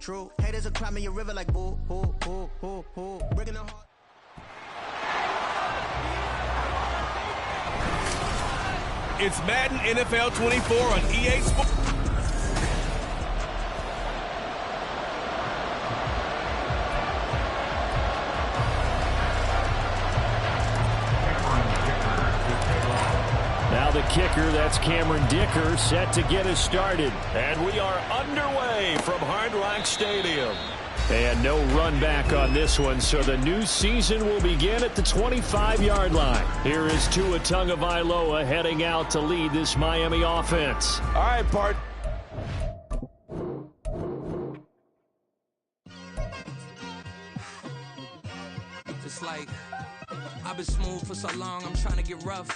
True. Haters are climbing your river like boo, boo, boo, boo, boo. Breaking the heart. It's Madden NFL 24 on EA Sports. Now the kicker, that's Cameron Dicker, set to get us started. And we are underway from Hard Rock Stadium. And no run back on this one, so the new season will begin at the 25-yard line. Here is Tua Tagovailoa heading out to lead this Miami offense. All right, Bart. It's like I've been smooth for so long, I'm trying to get rough.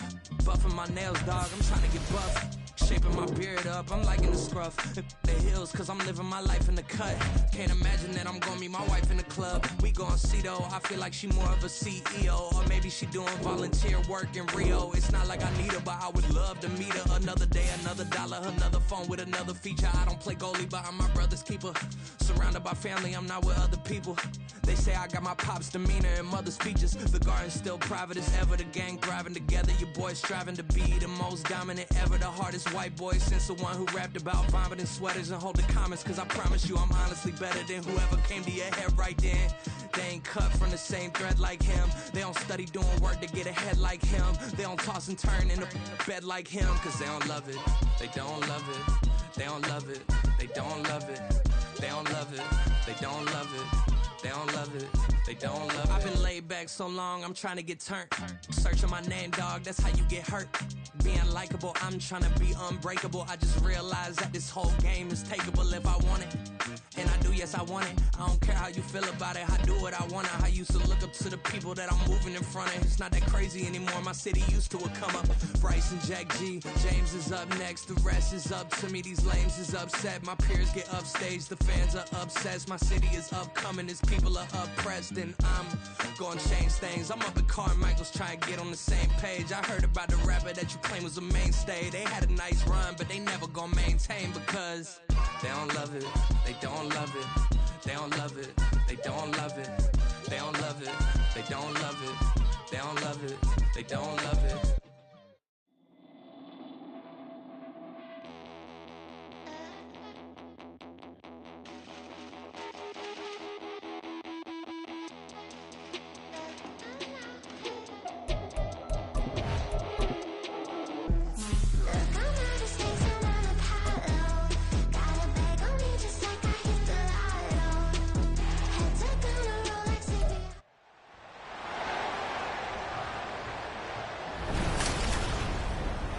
Buffing my nails, dog, I'm trying to get buff. Shaping my beard up, I'm liking the scruff. The hills, cause I'm living my life in the cut. Can't imagine that I'm gonna meet my wife in the club. We gon' see though, I feel like she more of a CEO. Or maybe she doing volunteer work in Rio. It's not like I need her, but I would love to meet her. Another day, another dollar, another phone with another feature. I don't play goalie, but I'm my brother's keeper. Surrounded by family, I'm not with other people. They say I got my pop's demeanor and mother's features. The garden's still private as ever. The gang thriving together. Your boys striving to be the most dominant ever. The hardest white boy since the one who rapped about vomiting sweaters and holding comments. Cause I promise you I'm honestly better than whoever came to your head right then. They ain't cut from the same thread like him. They don't study doing work to get ahead like him. They don't toss and turn in the bed like him. Cause they don't love it. They don't love it. They don't love it. They don't love it. They don't love it. They don't love it. They don't love it. They don't love it. I've been laid back so long, I'm trying to get turned. Searching my name, dog, that's how you get hurt. Being likable, I'm trying to be unbreakable. I just realized that this whole game is takeable if I want it. And I do, yes, I want it. I don't care how you feel about it. I do what I want. I used to look up to the people that I'm moving in front of. It's not that crazy anymore. My city used to a come up. Bryce and Jack G. James is up next. The rest is up to me. These lames is upset. My peers get upstage. The fans are obsessed. My city is upcoming. Its people are oppressed. And I'm gonna change things. I'm up at Carmichael's trying to get on the same page. I heard about the rapper that you claim was a mainstay. They had a nice run, but they never gonna maintain because they don't love it. They don't love it. They don't love it. They don't love it. They don't love it. They don't love it. They don't love it. They don't love it.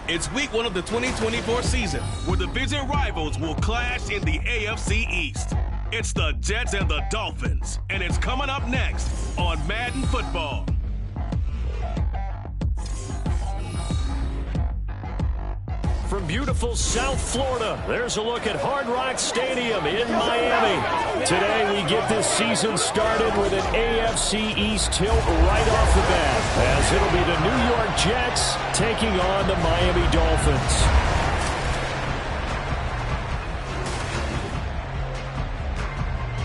It's week 1 of the 2024 season, where division rivals will clash in the AFC East. It's the Jets and the Dolphins, and it's coming up next on Madden Football. From beautiful South Florida, there's a look at Hard Rock Stadium in Miami. Today we get this season started with an AFC East tilt right off the bat, as it'll be the New York Jets taking on the Miami Dolphins.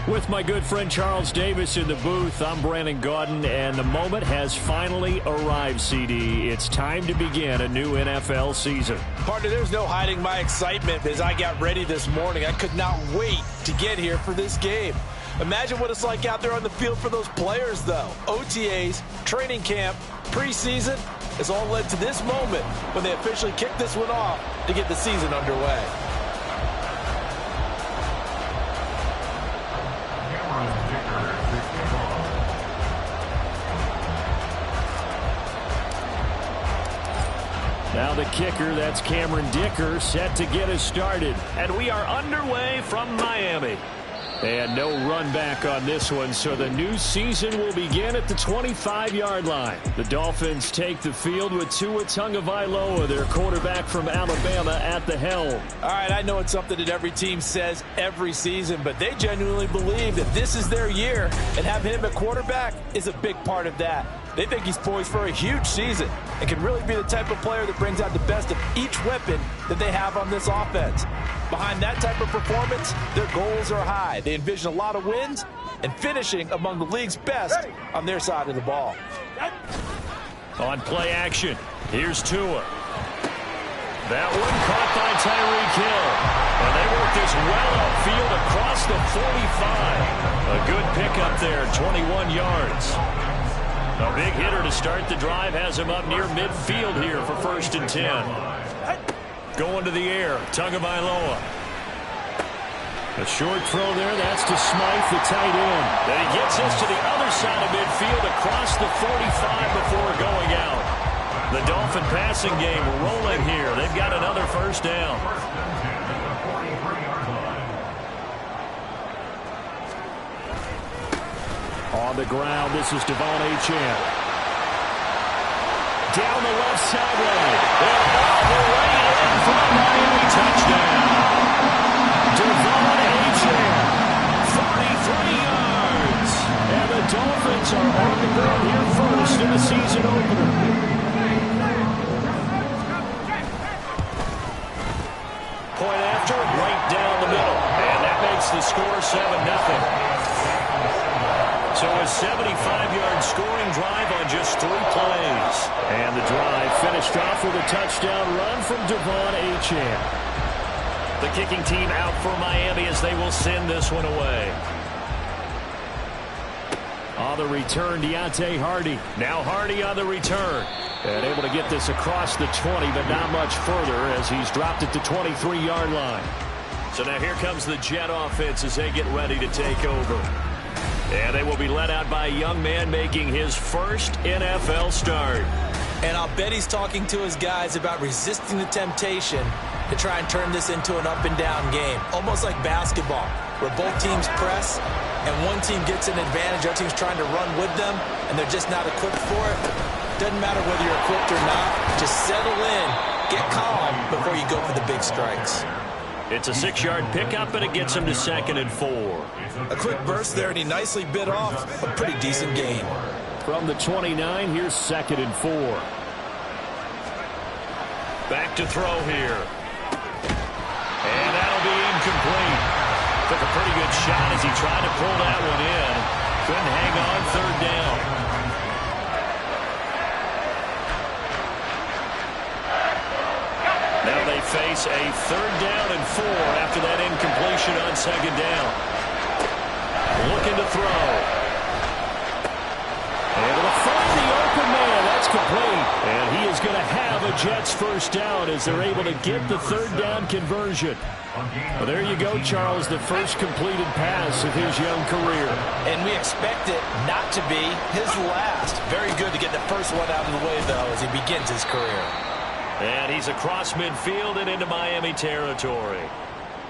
With my good friend Charles Davis in the booth, I'm Brandon Gaudin, and the moment has finally arrived, CD. It's time to begin a new NFL season. Partner, there's no hiding my excitement as I got ready this morning. I could not wait to get here for this game. Imagine what it's like out there on the field for those players, though. OTAs, training camp, preseason, it's all led to this moment when they officially kick this one off to get the season underway. Now the kicker, that's Cameron Dicker, set to get us started. And we are underway from Miami. And no run back on this one, so the new season will begin at the 25-yard line. The Dolphins take the field with Tua Tagovailoa, their quarterback from Alabama, at the helm. All right, I know it's something that every team says every season, but they genuinely believe that this is their year, and having him at quarterback is a big part of that. They think he's poised for a huge season and can really be the type of player that brings out the best of each weapon that they have on this offense. Behind that type of performance, their goals are high. They envision a lot of wins and finishing among the league's best on their side of the ball. On play action, here's Tua. That one caught by Tyreek Hill. And they work this well upfield across the 45. A good pickup there, 21 yards. A big hitter to start the drive has him up near midfield here for 1st and 10. Going to the air, Tagovailoa. A short throw there, that's to Smythe, the tight end. And he gets this to the other side of midfield across the 45 before going out. The Dolphin passing game rolling here. They've got another 1st down. On the ground, this is Devon Achane. Down the left sideline. They're all the way in for a Miami touchdown. Devon Achane, 43 yards. And the Dolphins are on the ground here first in the season opener. Point after, right down the middle. And that makes the score 7-0. So a 75-yard scoring drive on just 3 plays. And the drive finished off with a touchdown run from Devon Achane. The kicking team out for Miami as they will send this one away. On the return, Deontay Hardy. Now Hardy on the return. And able to get this across the 20, but not much further as he's dropped it to 23-yard line. So now here comes the Jet offense as they get ready to take over. And they will be led out by a young man making his first NFL start. And I'll bet he's talking to his guys about resisting the temptation to try and turn this into an up-and-down game. Almost like basketball, where both teams press, and one team gets an advantage, the other team's trying to run with them, and they're just not equipped for it. Doesn't matter whether you're equipped or not. Just settle in, get calm before you go for the big strikes. It's a 6-yard pickup, and it gets him to 2nd and 4. A quick burst there, and he nicely bit off a pretty decent gain. From the 29, here's 2nd and 4. Back to throw here. And that'll be incomplete. Took a pretty good shot as he tried to pull that one in. Couldn't hang on 3rd down. Now they face a 3rd down and 4 after that incompletion on 2nd down. Looking to throw. Able to find the open man. That's complete. And he is going to have a Jets 1st down as they're able to get the 3rd down conversion. Well, there you go, Charles, the first completed pass of his young career. And we expect it not to be his last. Very good to get the first one out of the way, though, as he begins his career. And he's across midfield and into Miami territory.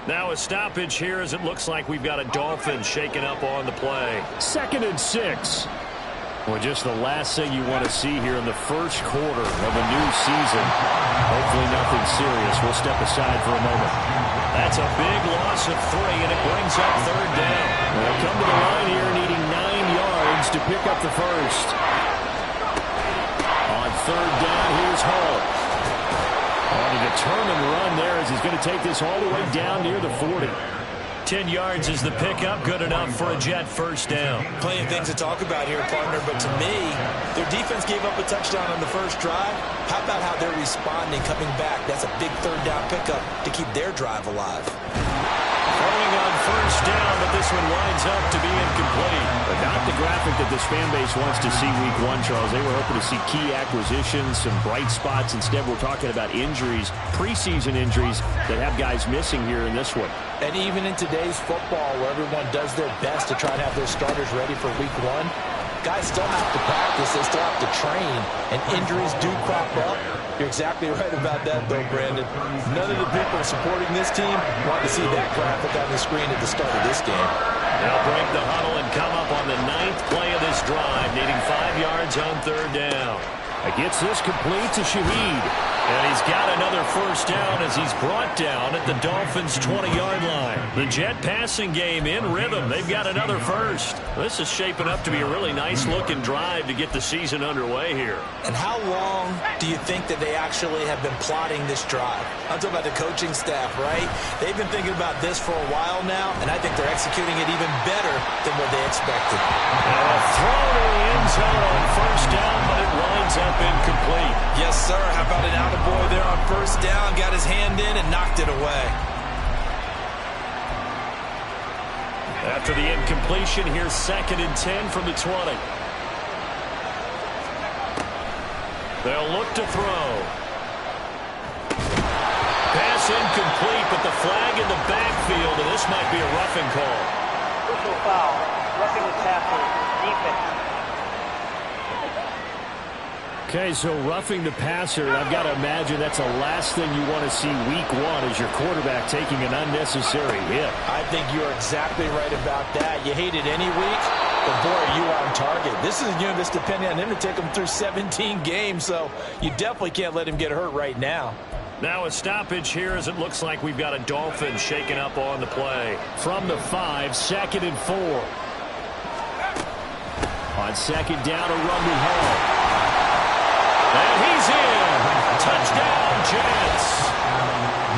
Now a stoppage here as it looks like we've got a Dolphin shaking up on the play. 2nd and 6. Well, just the last thing you want to see here in the first quarter of a new season. Hopefully nothing serious. We'll step aside for a moment. That's a big loss of 3, and it brings up 3rd down. They'll come to the line here needing 9 yards to pick up the first. On 3rd down, here's Hall. On a determined run there as he's going to take this all the way down near the 40. 10 yards is the pickup, good enough for a Jet 1st down. Plenty of things to talk about here, partner, but to me, their defense gave up a touchdown on the first drive. How about how they're responding, coming back? That's a big 3rd down pickup to keep their drive alive. Throwing on 1st down, but this one winds up to be incomplete. But not the graphic that this fan base wants to see week 1, Charles. They were hoping to see key acquisitions, some bright spots. Instead, we're talking about injuries, preseason injuries that have guys missing here in this one. And even in today's football, where everyone does their best to try to have their starters ready for week 1, guys still have to practice, they still have to train, and injuries do crop up. You're exactly right about that, though, Brandon. None of the people supporting this team want to see that graphic on the screen at the start of this game. They'll break the huddle and come up on the 9th play of this drive, needing 5 yards on 3rd down. Gets this complete to Shaheed. And he's got another first down as he's brought down at the Dolphins' 20-yard line. The Jet passing game in rhythm. They've got another first. This is shaping up to be a really nice-looking drive to get the season underway here. And how long do you think that they actually have been plotting this drive? I'm talking about the coaching staff, right? They've been thinking about this for a while now, and I think they're executing it even better than what they expected. And a throw to the end zone on first down, but it winds up incomplete. Yes, sir. How about an attaboy there on first down? Got his hand in and knocked it away. After the incompletion, here's 2nd and 10 from the 20. They'll look to throw. Pass incomplete, but the flag in the backfield, and this might be a roughing call. Personal foul, roughing the passer, defense. Okay, so roughing the passer, I've got to imagine that's the last thing you want to see week 1 as your quarterback taking an unnecessary hit. I think you're exactly right about that. You hate it any week, but boy, are you on target. This is a unit that's depending on him to take him through 17 games, so you definitely can't let him get hurt right now. Now a stoppage here as it looks like we've got a Dolphin shaking up on the play. From the 5, 2nd and 4. On 2nd down, a run to Hall. And he's in. Touchdown, Jets.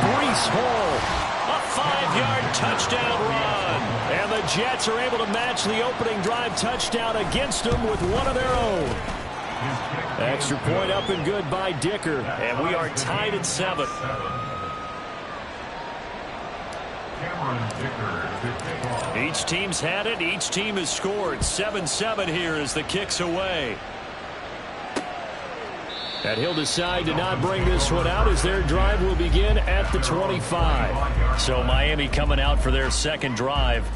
Breece Hall, a 5-yard touchdown run. And the Jets are able to match the opening drive touchdown against them with one of their own. Extra point up and good by Dicker. And we are tied at 7. Each team's had it. Each team has scored. 7-7 here as the kick's away. And he'll decide to not bring this one out as their drive will begin at the 25. So Miami coming out for their second drive.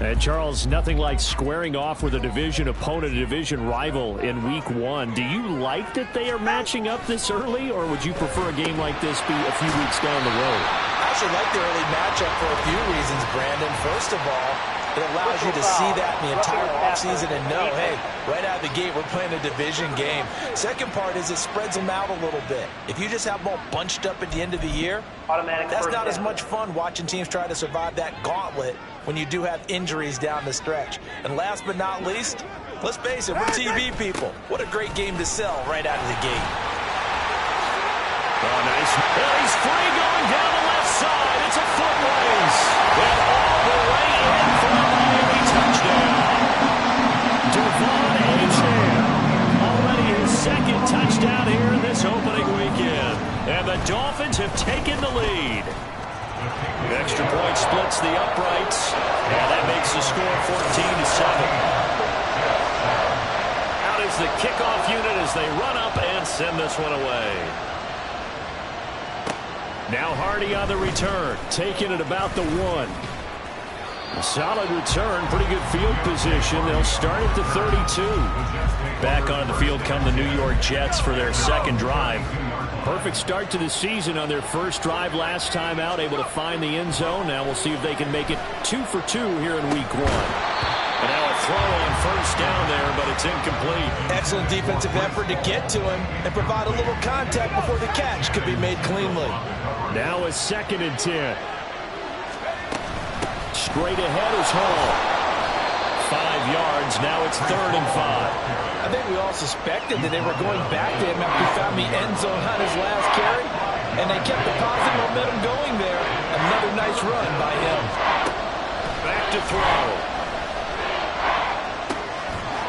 And Charles, nothing like squaring off with a division opponent, a division rival in week 1. Do you like that they are matching up this early, or would you prefer a game like this be a few weeks down the road? I actually like the early matchup for a few reasons, Brandon. First of all, it allows you to see that in the entire offseason and know, hey, right out of the gate, we're playing a division game. Second part is it spreads them out a little bit. If you just have them all bunched up at the end of the year, that's not as much fun watching teams try to survive that gauntlet when you do have injuries down the stretch. And last but not least, let's face it, we're TV people. What a great game to sell right out of the gate. Oh, nice. Well, he's free going down the left side. It's a foot race. And all the way in for a Miami touchdown. Devon Achane. Already his second touchdown here in this opening weekend. And the Dolphins have taken the lead. The extra point splits the uprights. And that makes the score 14-7. Out is the kickoff unit as they run up and send this one away. Now Hardy on the return, taking it about the 1. A solid return, pretty good field position. They'll start at the 32. Back onto the field come the New York Jets for their second drive. Perfect start to the season on their first drive last time out, able to find the end zone. Now we'll see if they can make it 2 for 2 here in week 1. And now a throw on first down there, but it's incomplete. Excellent defensive effort to get to him and provide a little contact before the catch could be made cleanly. Now a 2nd and 10. Straight ahead is Hall. 5 yards. Now it's 3rd and 5. I think we all suspected that they were going back to him after he found the end zone on his last carry, and they kept the positive momentum going there. Another nice run by him. Back to throw.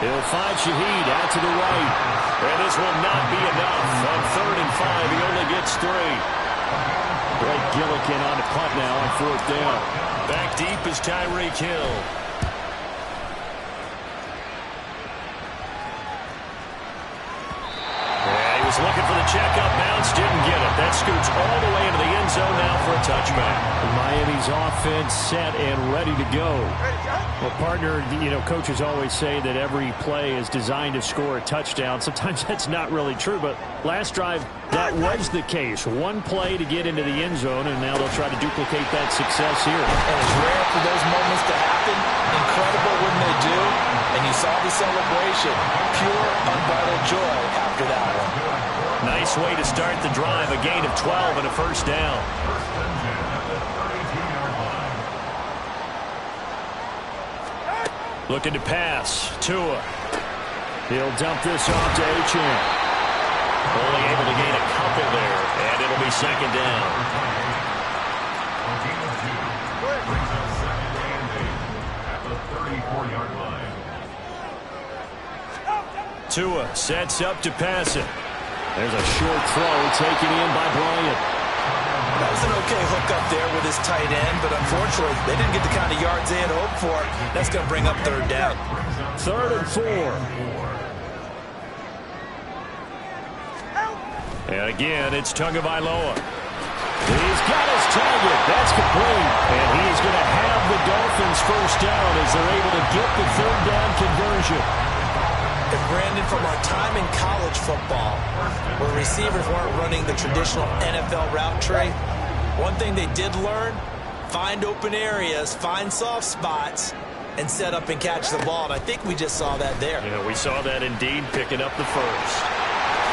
He'll find Shaheed out to the right. And this will not be enough. On 3rd and 5, he only gets 3. Blake Gillikin on the punt now on 4th down. Back deep is Tyreek Hill. Looking for the checkup bounce, didn't get it. That scoots all the way into the end zone now for a touchback. Miami's offense set and ready to go. Well, partner, coaches always say that every play is designed to score a touchdown. Sometimes that's not really true, but last drive, that was the case. One play to get into the end zone, and now they'll try to duplicate that success here. And it's rare for those moments to happen. Incredible when they do. And you saw the celebration. Pure, unbridled joy after that one. Nice way to start the drive. A gain of 12 and a first down. Looking to pass. Tua. He'll dump this off to Achane. Only able to gain a couple there, and it'll be second down. Tua sets up to pass it. There's a short throw taken in by Bryant. That was an okay hook up there with his tight end, but unfortunately, they didn't get the kind of yards they had hoped for. That's going to bring up third down. 3rd and 4. And again, it's Tagovailoa. He's got his target. That's complete. And he's going to have the Dolphins first down as they're able to get the third down conversion. And Brandon, from our time in college football, where receivers weren't running the traditional NFL route tree, one thing they did learn, find open areas, find soft spots, and set up and catch the ball. And I think we just saw that there. Yeah, we saw that indeed, picking up the first.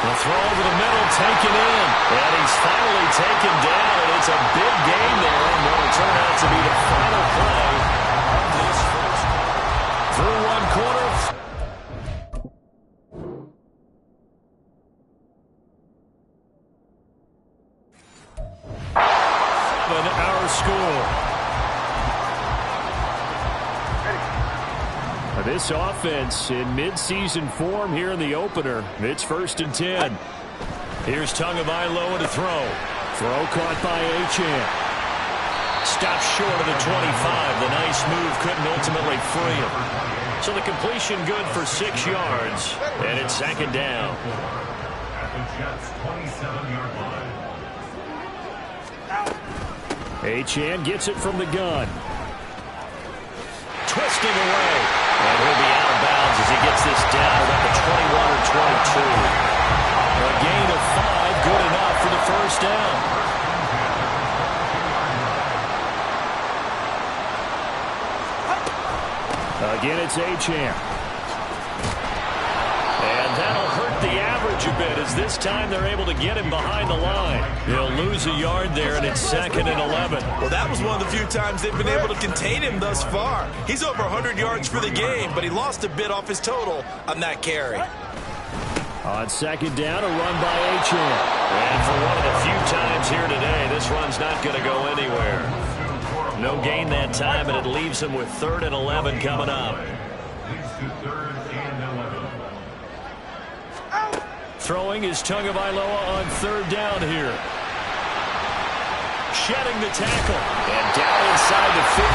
The throw over the middle, taken in. And he's finally taken down, and it's a big gain there, and what will turn out to be the final play of this first. Through one quarter. Our score. This offense in mid-season form here in the opener. It's 1st and 10. Here's Tagovailoa to throw. Throw caught by Achane. Stopped short of the 25. The nice move couldn't ultimately free him. So the completion good for 6 yards, and it's second down. At the Jets' 27-yard line. Achane gets it from the gun. Twisting away. And he'll be out of bounds as he gets this down about the 21 or 22. A gain of 5, good enough for the first down. Again, it's Achane. And that'll hurt the average a bit as this time they're able to get him behind the line. He'll lose a yard there, and it's 2nd and 11. Well, that was one of the few times they've been able to contain him thus far. He's over 100 yards for the game, but he lost a bit off his total on that carry. On second down, a run by Achane. And for one of the few times here today, this run's not going to go anywhere. No gain that time, and it leaves him with 3rd and 11 coming up. Throwing is Tagovailoa on 3rd down here. Shedding the tackle. And down inside the 15,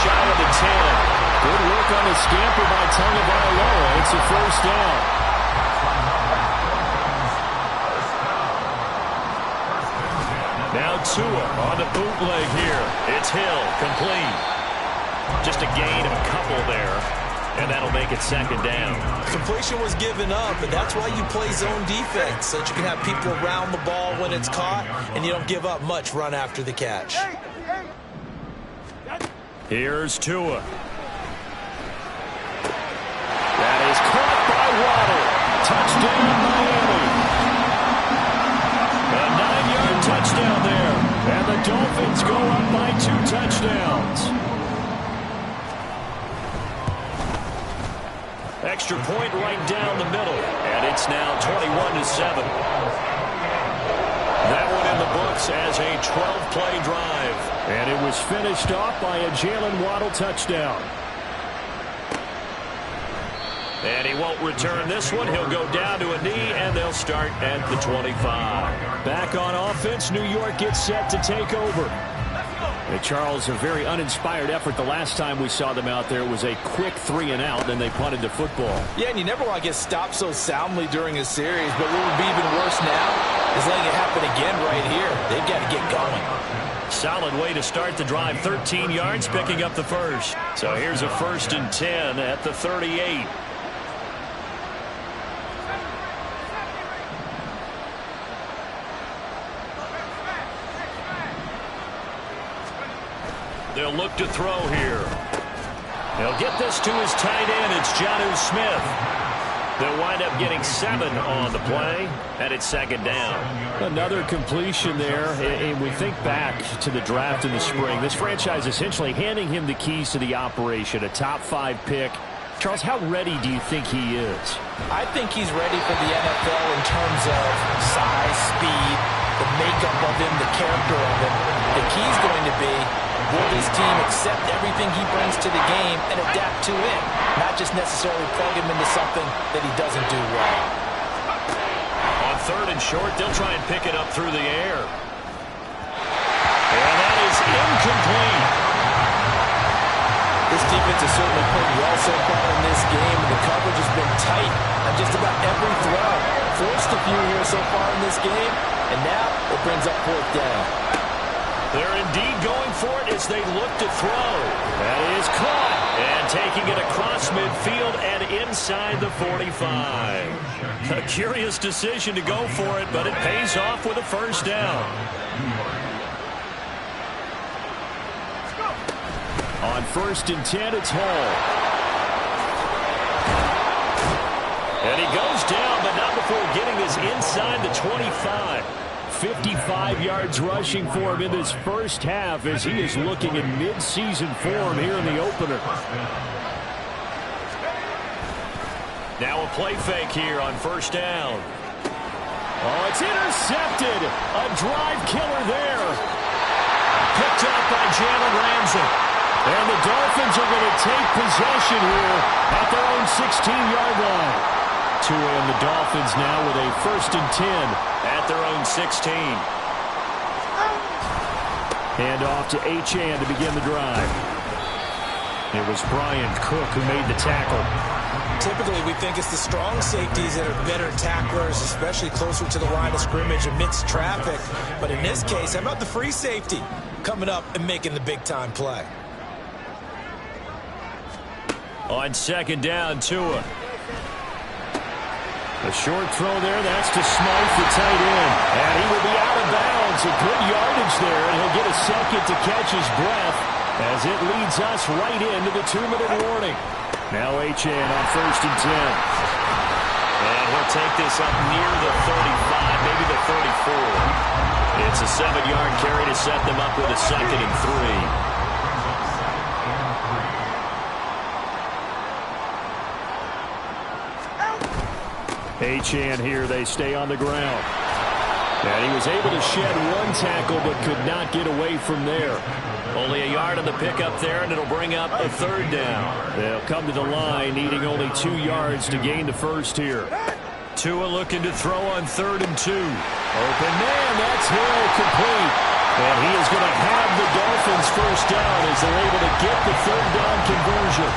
shy of the 10. Good work on the scamper by Tagovailoa. It's a first down. Now Tua on the bootleg here. It's Hill, complete. Just a gain of a couple there. And that'll make it second down. Completion was given up, and that's why you play zone defense, so that you can have people around the ball when it's caught, and you don't give up much run after the catch. Here's Tua. That is caught by Waddle. Touchdown, Miami. A 9-yard touchdown there. And the Dolphins go up by 2 touchdowns. Extra point right down the middle, and it's now 21-7. That one in the books as a 12-play drive, and it was finished off by a Jalen Waddle touchdown. And he won't return this one. He'll go down to a knee, and they'll start at the 25. Back on offense, New York gets set to take over. And Charles, a very uninspired effort the last time we saw them out there. It was a quick 3-and-out, then they punted the football. Yeah, and you never want to get stopped so soundly during a series, but what would be even worse now is letting it happen again right here. They've got to get going. Solid way to start the drive. 13 yards, picking up the first. So here's a 1st and 10 at the 38. They'll look to throw here. He'll get this to his tight end. It's Jonnu Smith. They'll wind up getting 7 on the play, and it's second down. Another completion there, and we think back to the draft in the spring. This franchise essentially handing him the keys to the operation, a top 5 pick. Charles, how ready do you think he is? I think he's ready for the NFL in terms of size, speed, the makeup of him, the character of him. The key's going to be, will this team accept everything he brings to the game and adapt to it? Not just necessarily plug him into something that he doesn't do well. On third and short, they'll try and pick it up through the air. And that is incomplete. This defense has certainly played well so far in this game, and the coverage has been tight on just about every throw. Forced a few here so far in this game, and now it brings up fourth down. They're indeed going for it as they look to throw. That is caught. And taking it across midfield and inside the 45. A curious decision to go for it, but it pays off with a first down. On 1st and 10, it's Hall. And he goes down, but not before getting this inside the 25. 55 yards rushing for him in this first half as he is looking in mid-season form here in the opener. Now a play fake here on first down. Oh, it's intercepted. A drive killer there. Picked up by Jalen Ramsey. And the Dolphins are going to take possession here at their own 16-yard line. Tua and the Dolphins now with a 1st and 10 at their own 16. Hand off to Achane to begin the drive. It was Brian Cook who made the tackle. Typically, we think it's the strong safeties that are better tacklers, especially closer to the line of scrimmage amidst traffic. But in this case, how about the free safety coming up and making the big-time play? On second down, Tua. A short throw there. That's to Smythe, the tight end. And he will be out of bounds. A good yardage there, and he'll get a second to catch his breath as it leads us right into the 2-minute warning. Now Achane on 1st and 10. And he'll take this up near the 35, maybe the 34. It's a 7-yard carry to set them up with a 2nd and 3. Achane here, they stay on the ground. And he was able to shed 1 tackle but could not get away from there. Only a yard on the pickup there, and it'll bring up a 3rd down. They'll come to the line needing only 2 yards to gain the first here. Tua looking to throw on 3rd and 2. Open man, that's Hill, complete. And he is going to have the Dolphins first down as they're able to get the 3rd down conversion.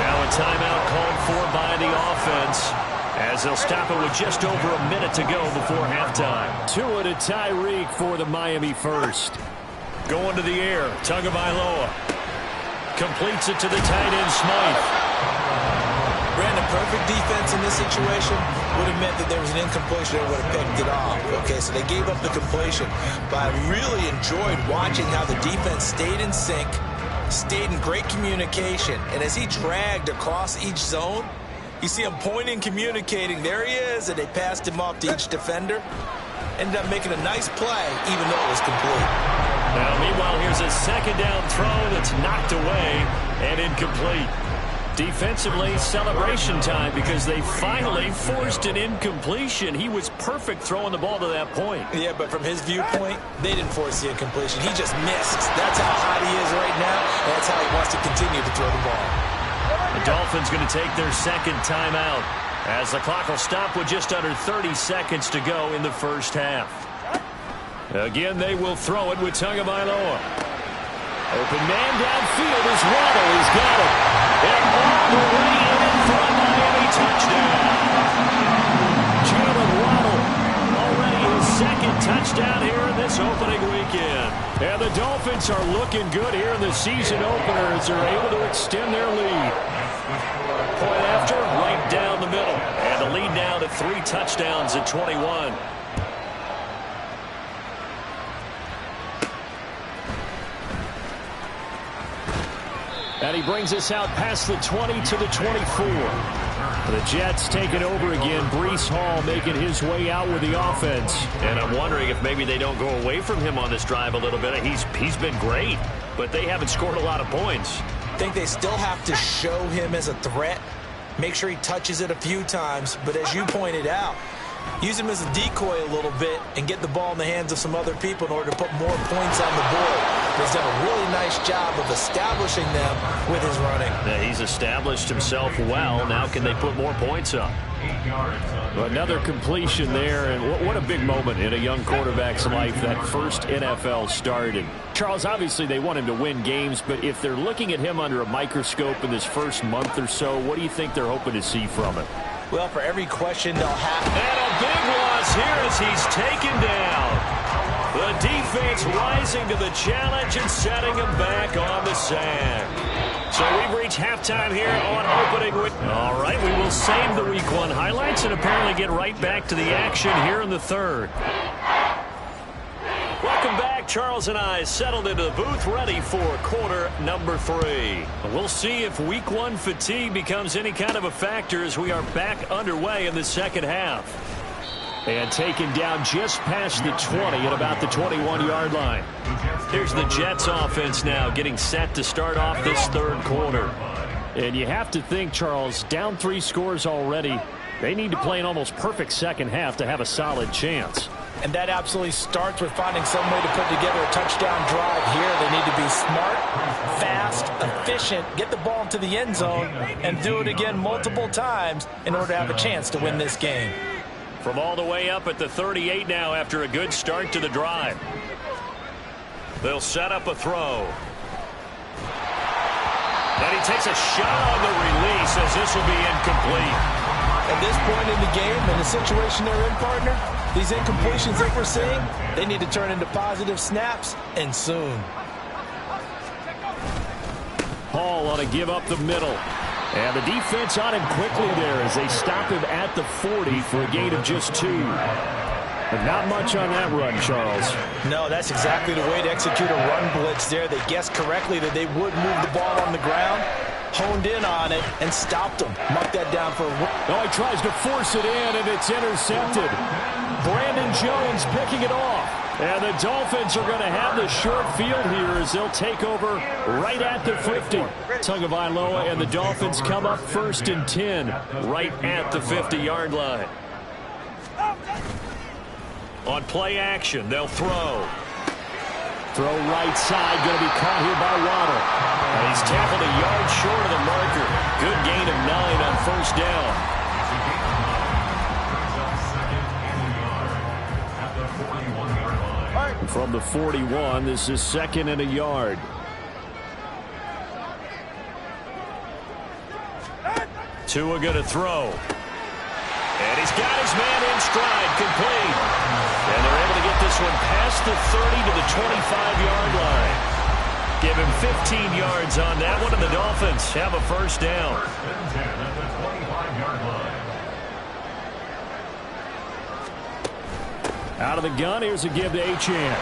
Now a timeout called for by the offense, as they'll stop it with just over a minute to go before halftime. Tua to Tyreek for the Miami first. Going to the air, Tagovailoa completes it to the tight end Smythe. Brandon, perfect defense in this situation would have meant that there was an incompletion that would have picked it off. Okay, so they gave up the completion, but I really enjoyed watching how the defense stayed in sync, stayed in great communication, and as he dragged across each zone, you see him pointing, communicating. There he is, and they passed him off to each defender. Ended up making a nice play, even though it was complete. Now, meanwhile, here's a 2nd down throw that's knocked away and incomplete. Defensively, celebration time because they finally forced an incompletion. He was perfect throwing the ball to that point. Yeah, but from his viewpoint, they didn't force the incompletion. He just missed. That's how hot he is right now, and that's how he wants to continue to throw the ball. The Dolphins going to take their 2nd timeout as the clock will stop with just under 30 seconds to go in the first half. Again, they will throw it with Tagovailoa. Open man downfield is Waddle. He's got it. And all the way in for a Miami touchdown. Jalen Waddle already his 2nd touchdown here in this opening weekend. And the Dolphins are looking good here in the season opener as they're able to extend their lead. Point after, right down the middle. And the lead now to 3 touchdowns at 21. And he brings us out past the 20 to the 24. The Jets take it over again. Breece Hall making his way out with the offense. And I'm wondering if maybe they don't go away from him on this drive a little bit. He's been great, but they haven't scored a lot of points. I think they still have to show him as a threat. Make sure he touches it a few times. But as you pointed out, use him as a decoy a little bit and get the ball in the hands of some other people in order to put more points on the board. He's done a really nice job of establishing them with his running. Yeah, he's established himself well. Now can they put more points up? Another completion there, and what a big moment in a young quarterback's life, that first NFL start. And Charles, obviously they want him to win games, but if they're looking at him under a microscope in this first month or so, what do you think they're hoping to see from him? Well, for every question they'll have. And a big loss here as he's taken down. The defense rising to the challenge and setting him back on the sand. So we've reached halftime here on opening week. All right, we will save the Week 1 highlights and apparently get right back to the action here in the third. Welcome back. Charles and I settled into the booth ready for quarter number 3. We'll see if Week 1 fatigue becomes any kind of a factor as we are back underway in the second half. And taken down just past the 20 at about the 21-yard line. Here's the Jets offense now getting set to start off this third quarter. And you have to think, Charles, down 3 scores already. They need to play an almost perfect second half to have a solid chance. And that absolutely starts with finding some way to put together a touchdown drive here. They need to be smart, fast, efficient, get the ball into the end zone, and do it again multiple times in order to have a chance to win this game. From all the way up at the 38 now after a good start to the drive. They'll set up a throw. And he takes a shot on the release as this will be incomplete. At this point in the game, in the situation they're in, partner, these incompletions that we're seeing, they need to turn into positive snaps, and soon. Hall on a give up the middle. And the defense on him quickly there as they stop him at the 40 for a gain of just 2. But not much on that run, Charles. No, that's exactly the way to execute a run blitz there. They guessed correctly that they would move the ball on the ground, honed in on it, and stopped them. Mark that down for a... Oh, he tries to force it in, and it's intercepted. Brandon Jones picking it off. And the Dolphins are going to have the short field here as they'll take over right at the 50. Tagovailoa and the Dolphins come up 1st and 10 right at the 50-yard line. On play action, they'll throw. Throw right side, going to be caught here by Waddle. And he's tackled a yard short of the marker. Good gain of 9 on first down. From the 41, this is 2nd and a yard. Tua going to throw. And he's got his man in stride, complete. And they're able to get this one past the 30 to the 25-yard line. Give him 15 yards on that one, and the Dolphins have a first down. Out of the gun, here's a give to Achane.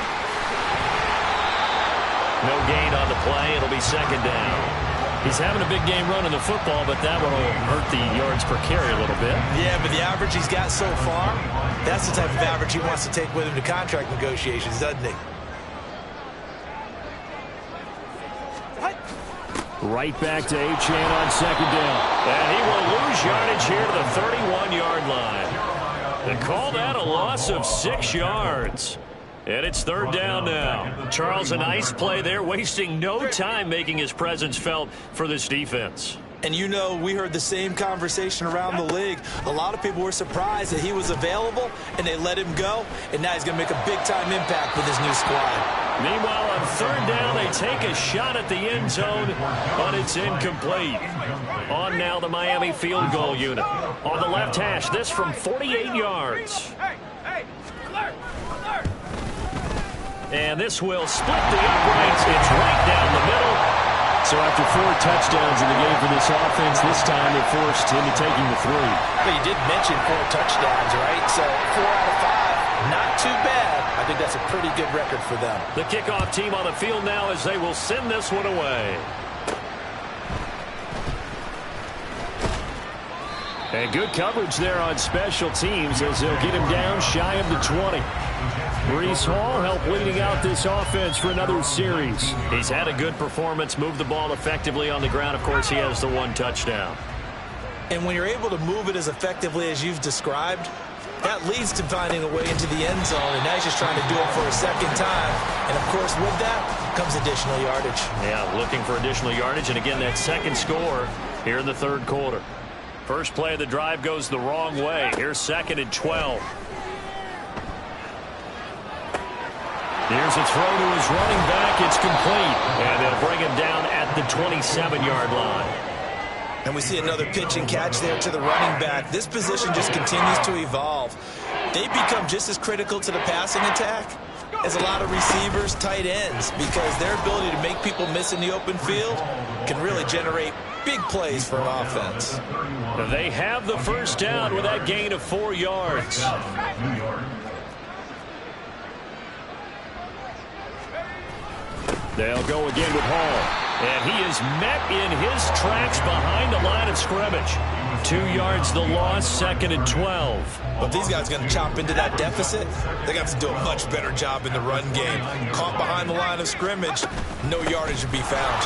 No gain on the play. It'll be 2nd down. He's having a big game running the football, but that one will hurt the yards per carry a little bit. Yeah, but the average he's got so far, that's the type of average he wants to take with him to contract negotiations, doesn't he? Right back to Achane on 2nd down. And he will lose yardage here to the 31-yard line. They call that a loss of 6 yards. And it's 3rd down now. Charles, a nice play there, wasting no time making his presence felt for this defense. And you know, we heard the same conversation around the league. A lot of people were surprised that he was available, and they let him go. And now he's going to make a big-time impact with his new squad. Meanwhile, on 3rd down, they take a shot at the end zone, but it's incomplete. On now the Miami field goal unit. On the left hash, this from 48 yards. And this will split the uprights. It's right down the middle. So after 4 touchdowns in the game for this offense, this time they're forced into taking the 3. But you did mention 4 touchdowns, right? So 4 out of 5, not too bad. I think that's a pretty good record for them. The kickoff team on the field now as they will send this one away. And good coverage there on special teams as they'll get him down shy of the 20. Breece Hall helped leading out this offense for another series. He's had a good performance, moved the ball effectively on the ground. Of course, he has the 1 touchdown. And when you're able to move it as effectively as you've described, that leads to finding a way into the end zone, and now he's just trying to do it for a second time. And, of course, with that comes additional yardage. Yeah, looking for additional yardage, and again, that second score here in the third quarter. First play of the drive goes the wrong way. Here's 2nd and 12. Here's a throw to his running back. It's complete, and they'll bring him down at the 27-yard line. And we see another pitch and catch there to the running back. This position just continues to evolve. They become just as critical to the passing attack as a lot of receivers, tight ends, because their ability to make people miss in the open field can really generate big plays for an offense. They have the first down with that gain of 4 yards. They'll go again with Hall. And he is met in his tracks behind the line of scrimmage. 2 yards the loss, 2nd and 12. But if these guys are going to chop into that deficit, they're going to have to do a much better job in the run game. Caught behind the line of scrimmage, no yardage to be found.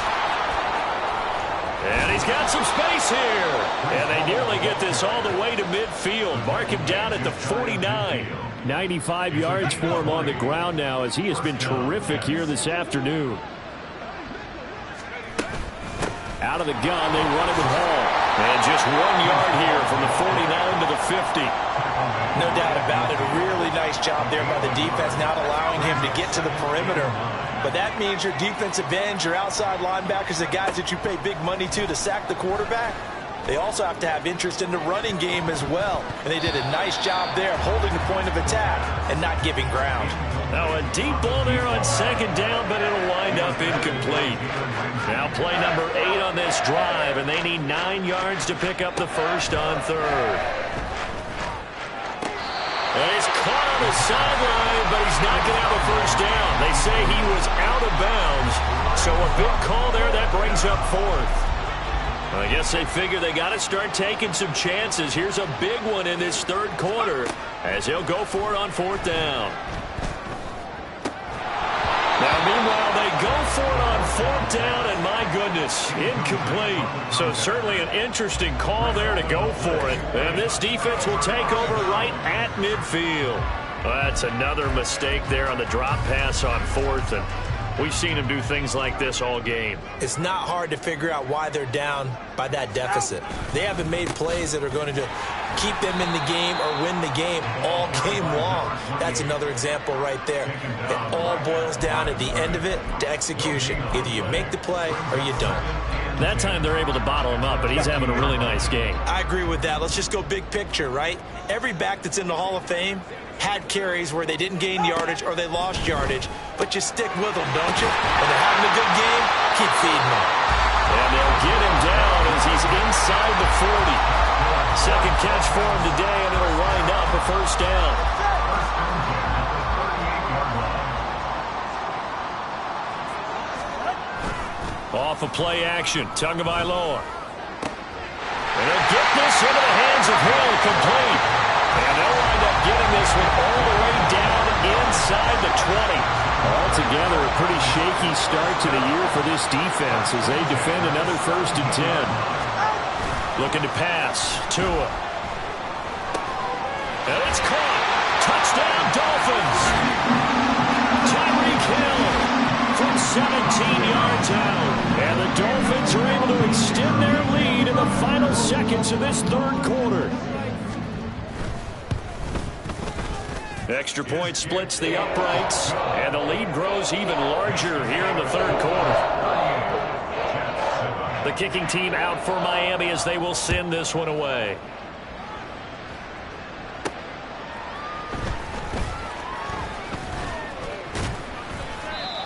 And he's got some space here. And they nearly get this all the way to midfield. Mark him down at the 49. 95 yards for him on the ground now as he has been terrific here this afternoon. Out of the gun, they run it with Hall. And just 1 yard here from the 49 to the 50. No doubt about it. A really nice job there by the defense, not allowing him to get to the perimeter. But that means your defensive ends, your outside linebackers, the guys that you pay big money to sack the quarterback, they also have to have interest in the running game as well. And they did a nice job there of holding the point of attack and not giving ground. Now a deep ball there on 2nd down, but it'll wind up incomplete. Now play number 8 on this drive, and they need 9 yards to pick up the first on 3rd. And he's caught on the sideline, but he's not going to have a first down. They say he was out of bounds, so a big call there that brings up 4th. I guess they figure they got to start taking some chances. Here's a big one in this third quarter as he'll go for it on 4th down. Now, meanwhile, they go for it on 4th down, and my goodness, incomplete. So certainly an interesting call there to go for it. And this defense will take over right at midfield. Well, that's another mistake there on the drop pass on 4th, and we've seen him do things like this all game. It's not hard to figure out why they're down by that deficit. They haven't made plays that are going to keep them in the game or win the game all game long. That's another example right there. It all boils down at the end of it to execution. Either you make the play or you don't. That time they're able to bottle him up, but he's having a really nice game. I agree with that. Let's just go big picture, right? Every back that's in the Hall of Fame had carries where they didn't gain yardage or they lost yardage, but you stick with them, don't you? When they're having a good game, keep feeding them. And they'll get him down as he's inside the 40. Second catch for him today, and it'll wind up a first down. Off of play action, Tagovailoa. And they'll get this into the hands of Hill, complete. And they'll wind up getting this one all the way down inside the 20. Altogether, a pretty shaky start to the year for this defense as they defend another 1st and 10. Looking to pass. Tua. And it's caught. Touchdown, Dolphins. Tyreek Hill from 17 yards out. And the Dolphins are able to extend their lead in the final seconds of this third quarter. Extra point splits the uprights, and the lead grows even larger here in the third quarter. The kicking team out for Miami as they will send this one away.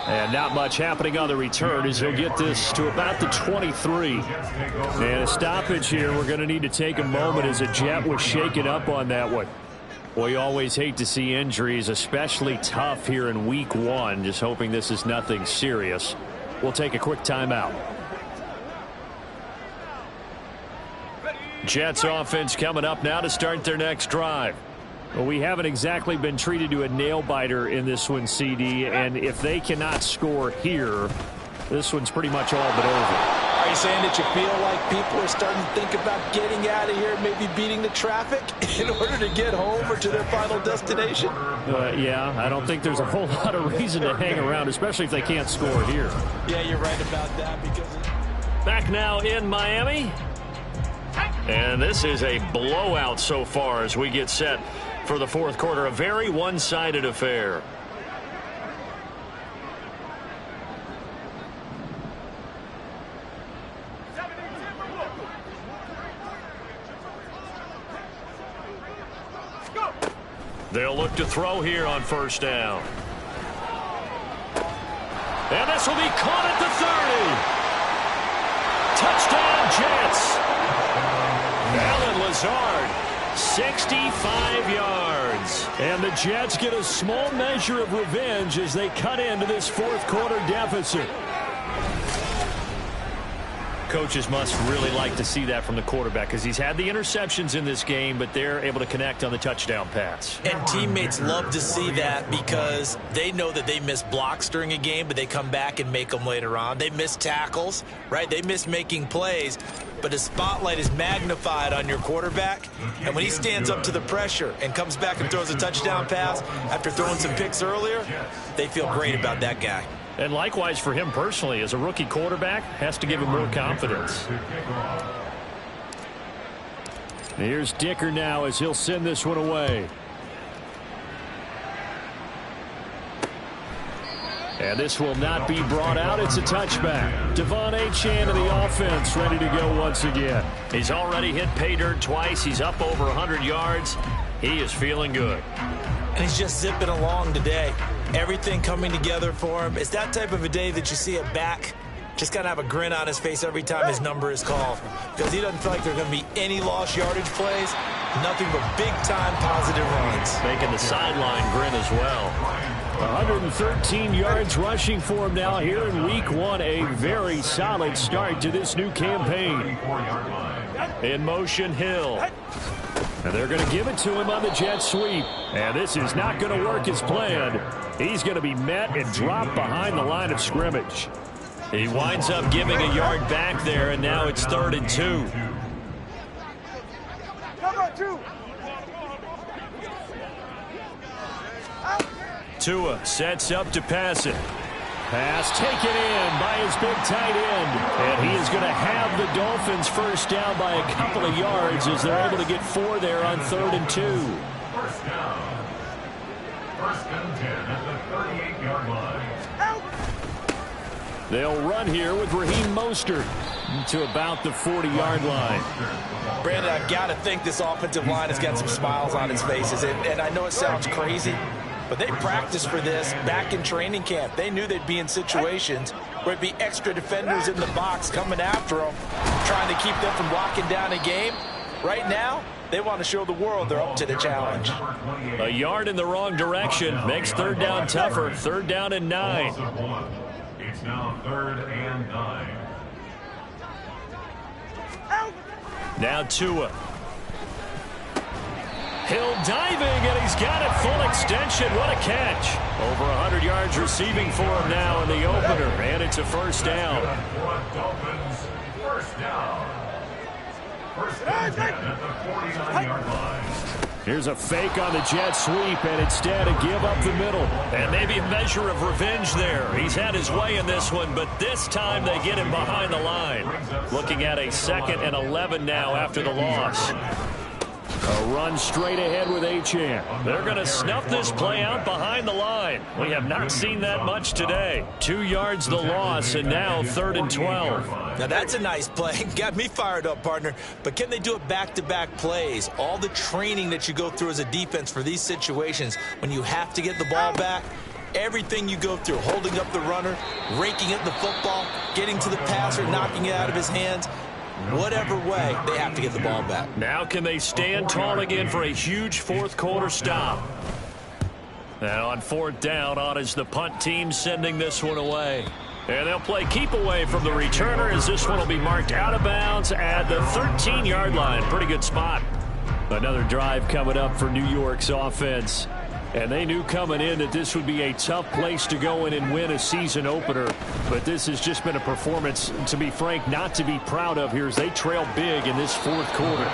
And not much happening on the return as he'll get this to about the 23. And a stoppage here. We're going to need to take a moment as a Jet was shaken up on that one. Well, you always hate to see injuries, especially tough here in week 1. Just hoping this is nothing serious. We'll take a quick timeout. Jets offense coming up now to start their next drive. Well, we haven't exactly been treated to a nail-biter in this one, CD, and if they cannot score here, this one's pretty much all but over. Are you saying that you feel like people are starting to think about getting out of here, maybe beating the traffic in order to get home or to their final destination? Yeah, I don't think there's a whole lot of reason to hang around, especially if they can't score here. Yeah, you're right about that. Because back now in Miami. And this is a blowout so far as we get set for the fourth quarter. A very one-sided affair. They'll look to throw here on first down. And this will be caught at the 30. Touchdown, Jets. Alan Lazard, 65 yards. And the Jets get a small measure of revenge as they cut into this fourth quarter deficit. Coaches must really like to see that from the quarterback because he's had the interceptions in this game, but they're able to connect on the touchdown pass. And teammates love to see that because they know that they miss blocks during a game, but they come back and make them later on. They miss tackles, right? They miss making plays, but the spotlight is magnified on your quarterback. And when he stands up to the pressure and comes back and throws a touchdown pass after throwing some picks earlier, they feel great about that guy. And likewise for him personally, as a rookie quarterback, has to give him more confidence. Here's Dicker now as he'll send this one away. And this will not be brought out. It's a touchback. Devon Achane of the offense ready to go once again. He's already hit pay dirt twice. He's up over 100 yards. He is feeling good. And he's just zipping along today. Everything coming together for him. It's that type of a day that you see a back just kind of have a grin on his face every time his number is called. Because he doesn't feel like there are going to be any lost yardage plays. Nothing but big-time positive runs. Making the sideline grin as well. 113 yards rushing for him now here in week one. A very solid start to this new campaign. In motion, Hill. And they're going to give it to him on the jet sweep. And this is not going to work as planned. He's going to be met and dropped behind the line of scrimmage. He winds up giving a yard back there, and now it's 3rd and 2. Tua sets up to pass it. Pass taken in by his big tight end. And he is going to have the Dolphins first down by a couple of yards as they're able to get 4 there on 3rd and 2. First down. 1st and 10 at the 38-yard line. They'll run here with Raheem Mostert to about the 40-yard line. Brandon, I've got to think this offensive line has got some smiles on its faces. And I know it sounds crazy, but they practiced for this back in training camp. They knew they'd be in situations where it'd be extra defenders in the box coming after them, trying to keep them from locking down a game. Right now, they want to show the world they're up to the challenge. A yard in the wrong direction makes 3rd down tougher. 3rd down and 9. It's now 3rd and 9. Now Tua. Hill diving, and he's got it full extension. What a catch. Over 100 yards receiving for him now in the opener, and it's a first down. Dolphins, first down. 1st and 10 at the 49-yard line. Here's a fake on the jet sweep, and instead a give up the middle. And maybe a measure of revenge there. He's had his way in this one, but this time they get him behind the line. Looking at a 2nd and 11 now after the loss. A run straight ahead with Achane. They're going to snuff this play out behind the line. We have not seen that much today. 2 yards the loss, and now 3rd and 12. Now that's a nice play. Got me fired up, partner. But can they do it back-to-back plays? All the training that you go through as a defense for these situations, when you have to get the ball back, everything you go through, holding up the runner, raking at the football, getting to the passer, knocking it out of his hands, whatever way, they have to get the ball back. Now can they stand tall again for a huge fourth quarter stop? Now on 4th down, on is the punt team sending this one away. And they'll play keep away from the returner as this one will be marked out of bounds at the 13-yard line. Pretty good spot. Another drive coming up for New York's offense. And they knew coming in that this would be a tough place to go in and win a season opener. But this has just been a performance, to be frank, not to be proud of here as they trail big in this fourth quarter.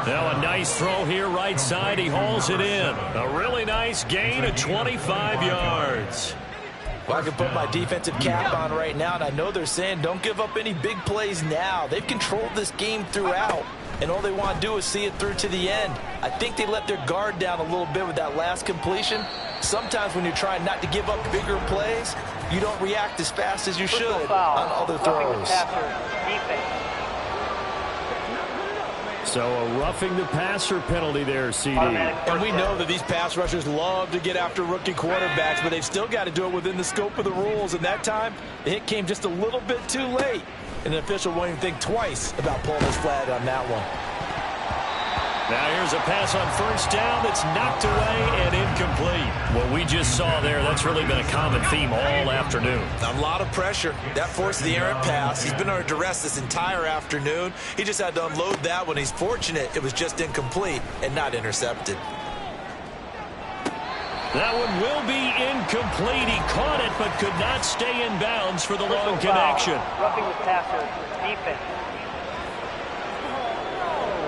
Now a nice throw here right side. He hauls it in. A really nice gain of 25 yards. Well, I can put my defensive cap on right now, and I know they're saying don't give up any big plays now. They've controlled this game throughout, and all they want to do is see it through to the end. I think they let their guard down a little bit with that last completion. Sometimes when you're trying not to give up bigger plays, you don't react as fast as you should on other throws. So a roughing the passer penalty there, CD. And we know that these pass rushers love to get after rookie quarterbacks, but they've still got to do it within the scope of the rules. And that time, the hit came just a little bit too late. And the official won't even think twice about pulling his flag on that one. Now here's a pass on first down that's knocked away and incomplete. What we just saw there, that's really been a common theme all afternoon. A lot of pressure. That forced the errant pass. He's been under duress this entire afternoon. He just had to unload that one. He's fortunate it was just incomplete and not intercepted. That one will be incomplete. He caught it but could not stay in bounds for the long connection. Roughing the passer, defense.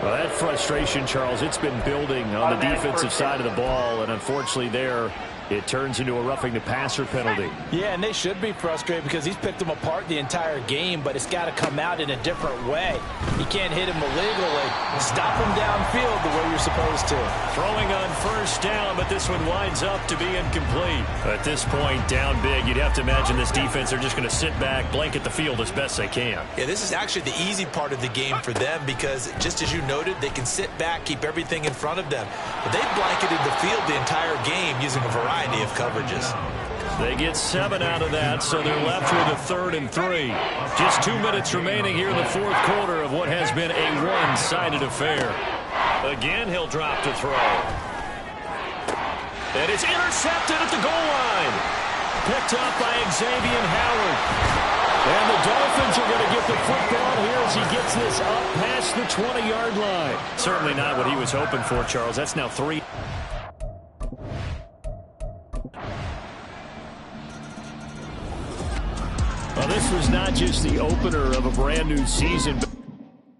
Well, that frustration, Charles, it's been building on the defensive side of the ball, and unfortunately there it turns into a roughing the passer penalty. Yeah, and they should be frustrated because he's picked them apart the entire game, but it's got to come out in a different way. You can't hit him illegally. Stop him downfield the way you're supposed to. Throwing on first down, but this one winds up to be incomplete. At this point, down big, you'd have to imagine this defense are just going to sit back, blanket the field as best they can. Yeah, this is actually the easy part of the game for them because, just as you noted, they can sit back, keep everything in front of them. But they've blanketed the field the entire game using a variety of coverages. They get 7 out of that, so they're left with a 3rd and 3. Just 2 minutes remaining here in the fourth quarter of what has been a one-sided affair. Again, he'll drop to throw. And it's intercepted at the goal line. Picked up by Xavier Howard. And the Dolphins are going to get the football here as he gets this up past the 20-yard line. Certainly not what he was hoping for, Charles. That's now 3. Well, this was not just the opener of a brand new season, but